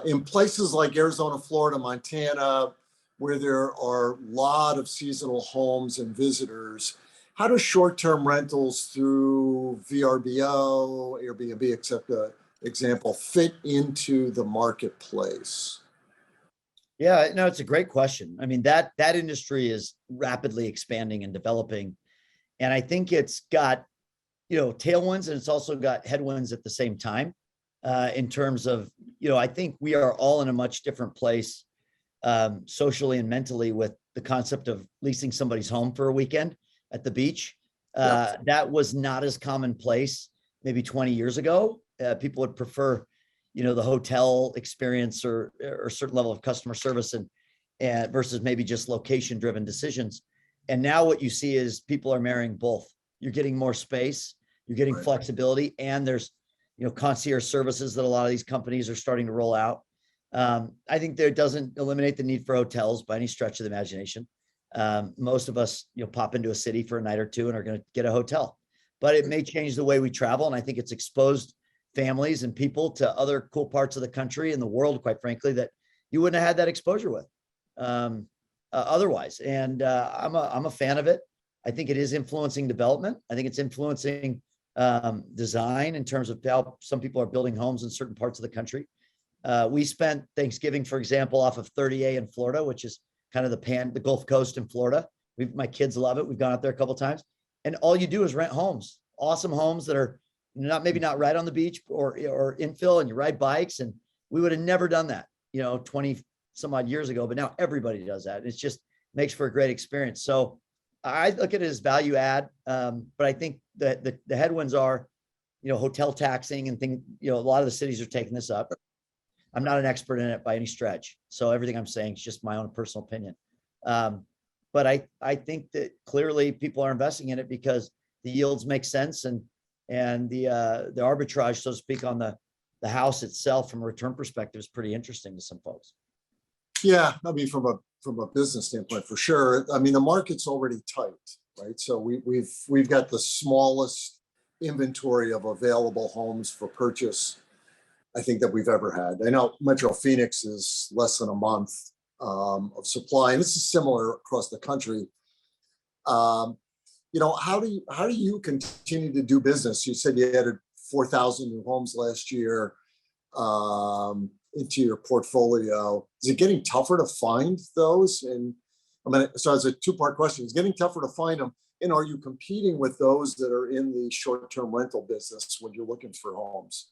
In places like Arizona, Florida, Montana, where there are a lot of seasonal homes and visitors, how do short-term rentals through VRBO, Airbnb, etc., example, fit into the marketplace? Yeah, no, it's a great question. I mean, that industry is rapidly expanding and developing. And I think it's got, tailwinds, and it's also got headwinds at the same time in terms of, I think we are all in a much different place socially and mentally with the concept of leasing somebody's home for a weekend at the beach. That was not as commonplace maybe 20 years ago. People would prefer, the hotel experience or a certain level of customer service and versus maybe just location driven decisions. And now what you see is people are marrying both. You're getting more space, you're getting flexibility, and there's, concierge services that a lot of these companies are starting to roll out. I think that it doesn't eliminate the need for hotels by any stretch of the imagination. Most of us, pop into a city for a night or two and are going to get a hotel, but it may change the way we travel. And I think it's exposed families and people to other cool parts of the country and the world, quite frankly, that you wouldn't have had that exposure with otherwise. And I'm a fan of it. I think it is influencing development. I think it's influencing design in terms of how some people are building homes in certain parts of the country. We spent Thanksgiving, for example, off of 30A in Florida, which is kind of the Gulf Coast in Florida. My kids love it. We've gone out there a couple of times, and all you do is rent homes, awesome homes that are maybe not right on the beach or infill, and you ride bikes. And we would have never done that, 20 some odd years ago, but now everybody does that. It just makes for a great experience. So I look at it as value add. But I think that the headwinds are, hotel taxing and things, a lot of the cities are taking this up. I'm not an expert in it by any stretch. So everything I'm saying is just my own personal opinion. But I think that clearly people are investing in it because the yields make sense and the arbitrage, so to speak, on the house itself from a return perspective is pretty interesting to some folks. Yeah, I mean, from a business standpoint, for sure. I mean, the market's already tight, right? So we've got the smallest inventory of available homes for purchase, I think, that we've ever had. I know Metro Phoenix is less than a month of supply, and this is similar across the country. How do you continue to do business? You said you added 4,000 new homes last year into your portfolio. Is it getting tougher to find those? And so as a 2-part question, is it getting tougher to find them? And are you competing with those that are in the short-term rental business when you're looking for homes?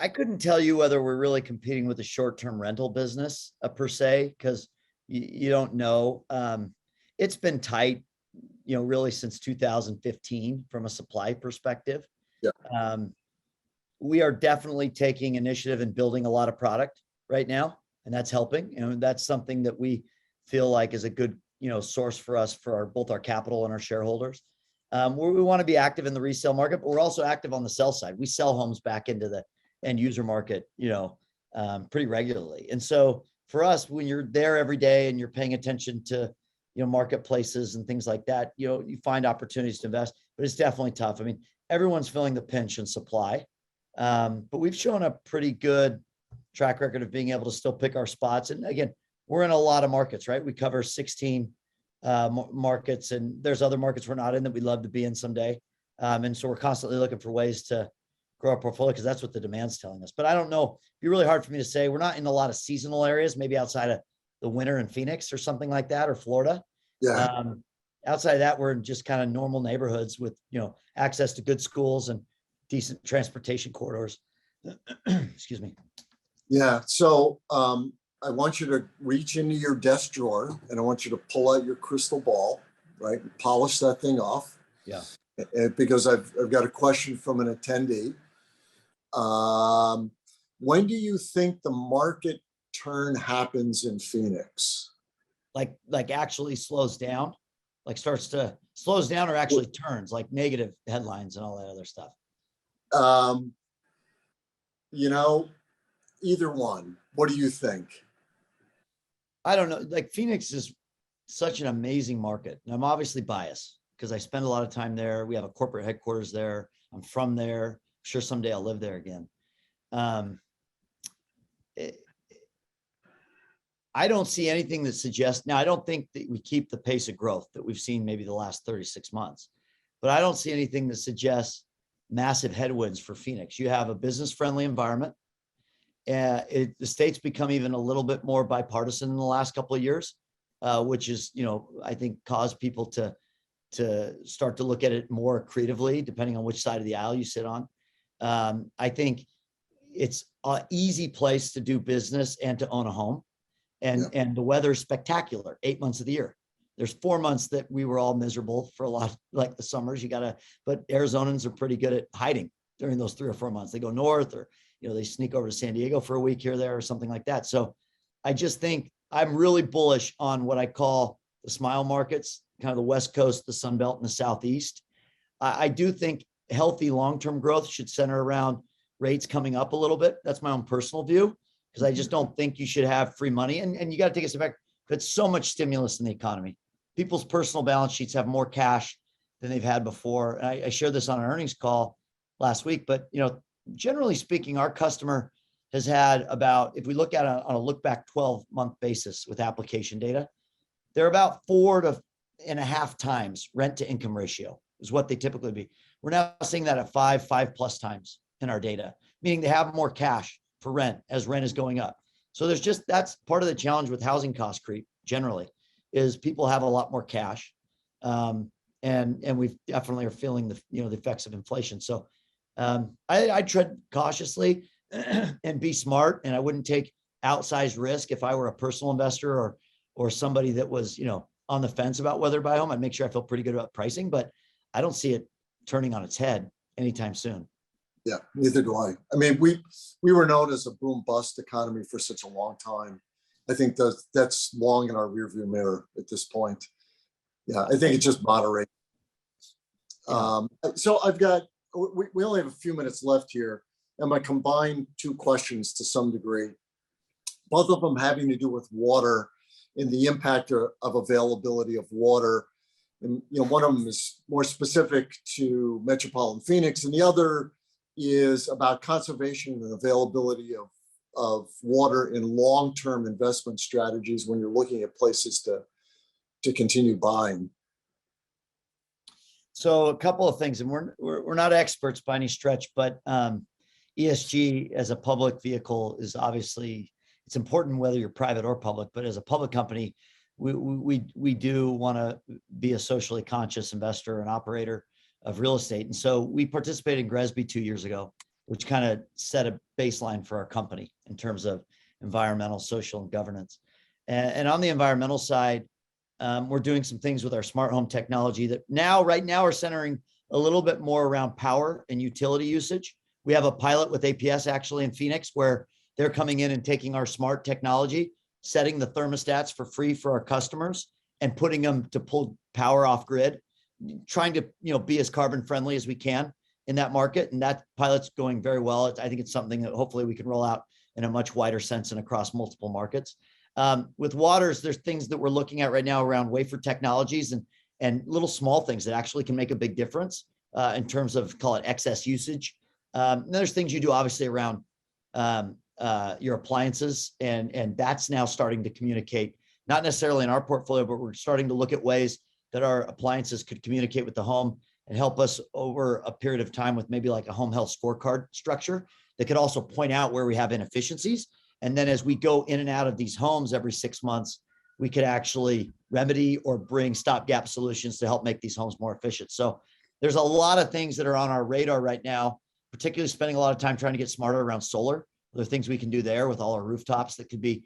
I couldn't tell you whether we're really competing with the short-term rental business per se, because you don't know. It's been tight, really since 2015 from a supply perspective. Yeah. We are definitely taking initiative and building a lot of product right now, and that's helping. And that's something that we feel like is a good, source for us for both our capital and our shareholders. We want to be active in the resale market, but we're also active on the sell side. We sell homes back into the end user market, pretty regularly. And so for us, when you're there every day and you're paying attention to, marketplaces and things like that, you find opportunities to invest, but it's definitely tough. I mean, everyone's feeling the pinch in supply. But we've shown a pretty good track record of being able to still pick our spots. And again, we're in a lot of markets, right? We cover 16 markets, and there's other markets we're not in that we'd love to be in someday. And so we're constantly looking for ways to grow our portfolio because that's what the demand's telling us. But I don't know, it'd be really hard for me to say. We're not in a lot of seasonal areas, maybe outside of the winter in Phoenix or something like that, or Florida. Yeah. Outside of that, we're in just kind of normal neighborhoods with, access to good schools and decent transportation corridors. Excuse me. Yeah. So I want you to reach into your desk drawer and I want you to pull out your crystal ball, right? Polish that thing off. Yeah. Because I've got a question from an attendee. When do you think the market turn happens in Phoenix? Like actually slows down, like slows down or actually turns, like negative headlines and all that other stuff? Either one. What do you think? I don't know. Like Phoenix is such an amazing market. And I'm obviously biased because I spend a lot of time there. We have a corporate headquarters there. I'm from there. I'm sure someday I'll live there again. I don't see anything that suggests, now I don't think that we keep the pace of growth that we've seen maybe the last 36 months, but I don't see anything that suggests massive headwinds for Phoenix. You have a business-friendly environment. The state's become even a little bit more bipartisan in the last couple of years, which is, I think caused people to start to look at it more creatively, depending on which side of the aisle you sit on. I think it's an easy place to do business and to own a home. And the weather's spectacular 8 months of the year. There's 4 months that we were all miserable for a lot, like the summers. But Arizonans are pretty good at hiding during those 3 or 4 months. They go north, or they sneak over to San Diego for a week here or there or something like that. So I just think I'm really bullish on what I call the smile markets, kind of the West Coast, the Sun Belt, and the Southeast. I do think healthy long-term growth should center around rates coming up a little bit. That's my own personal view, because I just don't think you should have free money. And you got to take a step back. There's so much stimulus in the economy. People's personal balance sheets have more cash than they've had before. And I shared this on an earnings call last week, but generally speaking, our customer has had about, if we look at it on a look back 12-month basis with application data, they're about 4.5 times rent to income ratio is what they typically be. We're now seeing that at 5+ times in our data, meaning they have more cash for rent as rent is going up. So that's part of the challenge with housing cost creep generally, is people have a lot more cash. And we definitely are feeling the effects of inflation. So I tread cautiously and be smart, and I wouldn't take outsized risk if I were a personal investor or somebody that was, on the fence about whether to buy a home. I'd make sure I feel pretty good about pricing, but I don't see it turning on its head anytime soon. Yeah, neither do I. I mean, we were known as a boom bust economy for such a long time. I think that's long in our rearview mirror at this point. Yeah, I think it's just moderate. Yeah. So we only have a few minutes left here, and I combined 2 questions to some degree, both of them having to do with water and the impact of availability of water. And one of them is more specific to metropolitan Phoenix, and the other is about conservation and availability of water in long-term investment strategies when you're looking at places to continue buying. So a couple of things, and we're not experts by any stretch, but ESG as a public vehicle is obviously, it's important whether you're private or public, but as a public company, we do want to be a socially conscious investor and operator of real estate. And so we participated in GRESB 2 years ago, which kind of set a baseline for our company in terms of environmental, social, and governance. And on the environmental side, we're doing some things with our smart home technology that right now are centering a little bit more around power and utility usage. We have a pilot with APS actually in Phoenix where they're coming in and taking our smart technology, setting the thermostats for free for our customers and putting them to pull power off grid, trying to be as carbon friendly as we can in that market. And that pilot's going very well. I think it's something that hopefully we can roll out in a much wider sense and across multiple markets. With waters, there's things that we're looking at right now around wafer technologies and little small things that actually can make a big difference in terms of, call it, excess usage. And there's things you do obviously around your appliances, and that's now starting to communicate, not necessarily in our portfolio, but we're starting to look at ways that our appliances could communicate with the home and help us over a period of time with maybe like a home health scorecard structure that could also point out where we have inefficiencies. And then as we go in and out of these homes every 6 months, we could actually remedy or bring stopgap solutions to help make these homes more efficient. So there's a lot of things that are on our radar right now, particularly spending a lot of time trying to get smarter around solar. There are things we can do there with all our rooftops that could be,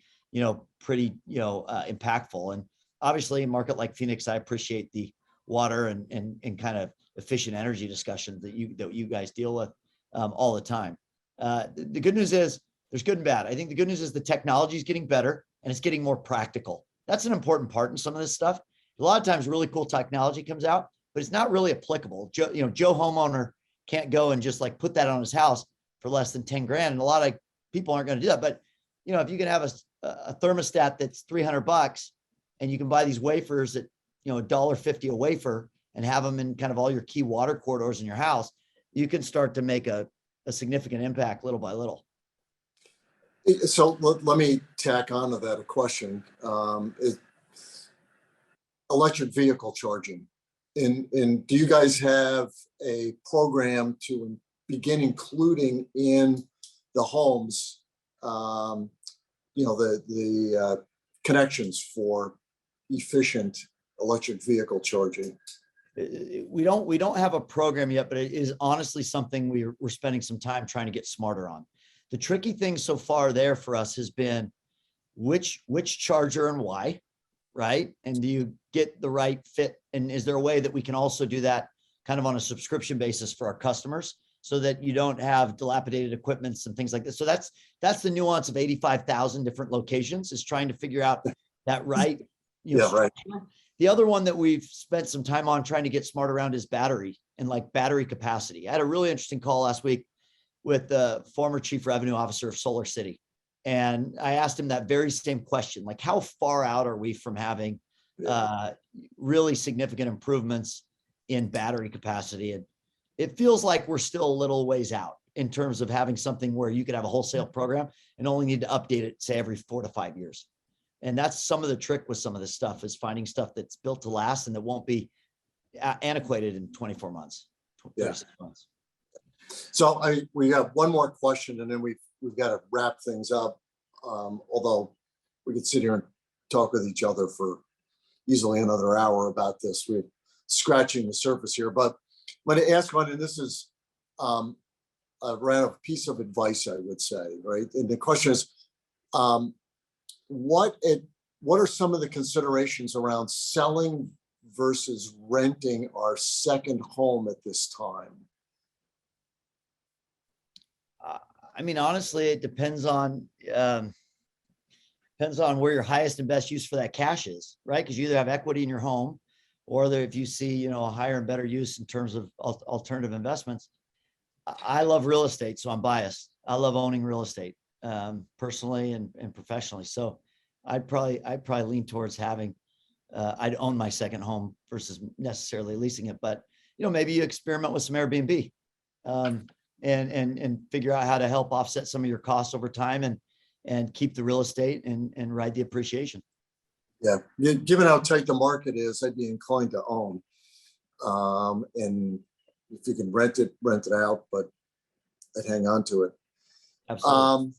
pretty, impactful. And obviously in a market like Phoenix, I appreciate the water and kind of efficient energy discussion that you guys deal with all the time. The good news is there's good and bad. I think the good news is the technology is getting better and it's getting more practical. That's an important part in some of this stuff. A lot of times really cool technology comes out, but it's not really applicable. Joe homeowner can't go and just like put that on his house for less than 10 grand. And a lot of people aren't going to do that. But, if you can have a thermostat that's $300 and you can buy these wafers at, $1.50 a wafer and have them in kind of all your key water corridors in your house, you can start to make a significant impact little by little. So let me tack onto that a question. Electric vehicle charging. And do you guys have a program to begin including in the homes, the connections for efficient electric vehicle charging? We don't have a program yet, but it is honestly something we're spending some time trying to get smarter on. The tricky thing so far there for us has been which charger and why, right? And do you get the right fit? And is there a way that we can also do that kind of on a subscription basis for our customers so that you don't have dilapidated equipments and things like this? So that's the nuance of 85,000 different locations, is trying to figure out that right. Right. The other one that we've spent some time on trying to get smart around is battery and like battery capacity. I had a really interesting call last week with the former chief revenue officer of Solar City. And I asked him that very same question, like how far out are we from having really significant improvements in battery capacity? And it feels like we're still a little ways out in terms of having something where you could have a wholesale program and only need to update it, say, every 4 to 5 years. And that's some of the trick with some of this stuff, is finding stuff that's built to last and that won't be antiquated in 24 months, 36 months. So we have one more question and then we've got to wrap things up. Although we could sit here and talk with each other for easily another hour about this. We're scratching the surface here, but I'm going to ask one, and this is a random piece of advice, I would say, right? And the question is, what are some of the considerations around selling versus renting our second home at this time? Honestly, it depends on where your highest and best use for that cash is, right? Because you either have equity in your home, or if you see, a higher and better use in terms of alternative investments. I love real estate, so I'm biased. I love owning real estate, personally and professionally. So I'd probably lean towards having, I'd own my second home versus necessarily leasing it. But, maybe you experiment with some Airbnb. And figure out how to help offset some of your costs over time and keep the real estate and ride the appreciation. Yeah, given how tight the market is, I'd be inclined to own. And if you can rent it out, but I'd hang on to it. Absolutely.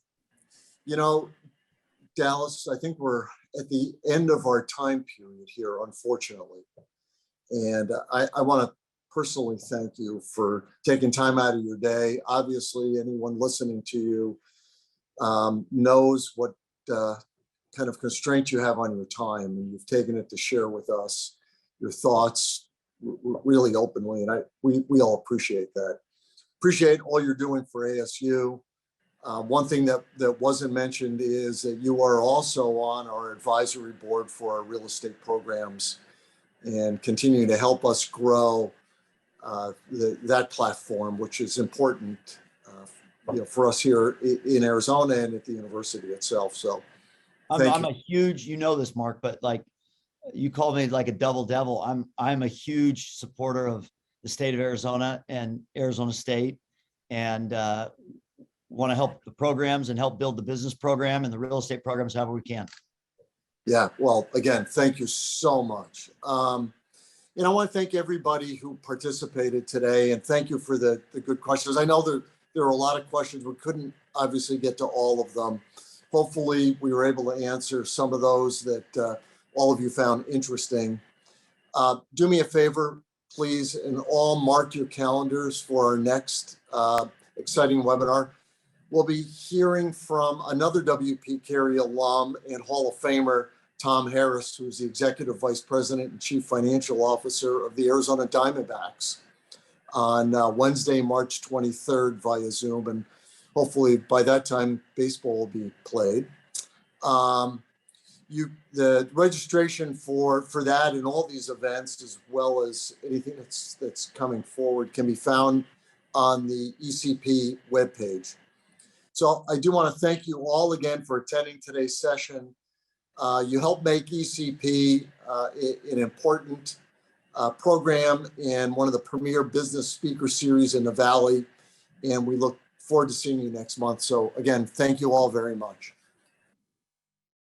Dallas, I think we're at the end of our time period here, unfortunately. And I want to personally thank you for taking time out of your day. Obviously, anyone listening to you knows what kind of constraint you have on your time, and you've taken it to share with us your thoughts really openly, and we all appreciate that. Appreciate all you're doing for ASU. One thing that wasn't mentioned is that you are also on our advisory board for our real estate programs and continue to help us grow that platform, which is important for us here in Arizona and at the university itself. So Thank I'm you. a huge, you know this, Mark, but like you call me like a double devil. I'm a huge supporter of the state of Arizona and Arizona State, and want to help the programs and help build the business program and the real estate programs however we can. Yeah, well, again, thank you so much. I want to thank everybody who participated today, and thank you for the good questions. I know there are a lot of questions. We couldn't obviously get to all of them. Hopefully, we were able to answer some of those that all of you found interesting. Do me a favor, please, and all mark your calendars for our next exciting webinar. We'll be hearing from another W.P. Carey alum and Hall of Famer, Tom Harris, who's the Executive Vice President and Chief Financial Officer of the Arizona Diamondbacks, on Wednesday, March 23rd via Zoom. And hopefully by that time, baseball will be played. The registration for that and all these events, as well as anything that's coming forward, can be found on the ECP webpage. So I do want to thank you all again for attending today's session. You help make ECP an important program and one of the premier business speaker series in the Valley. And we look forward to seeing you next month. So again, thank you all very much.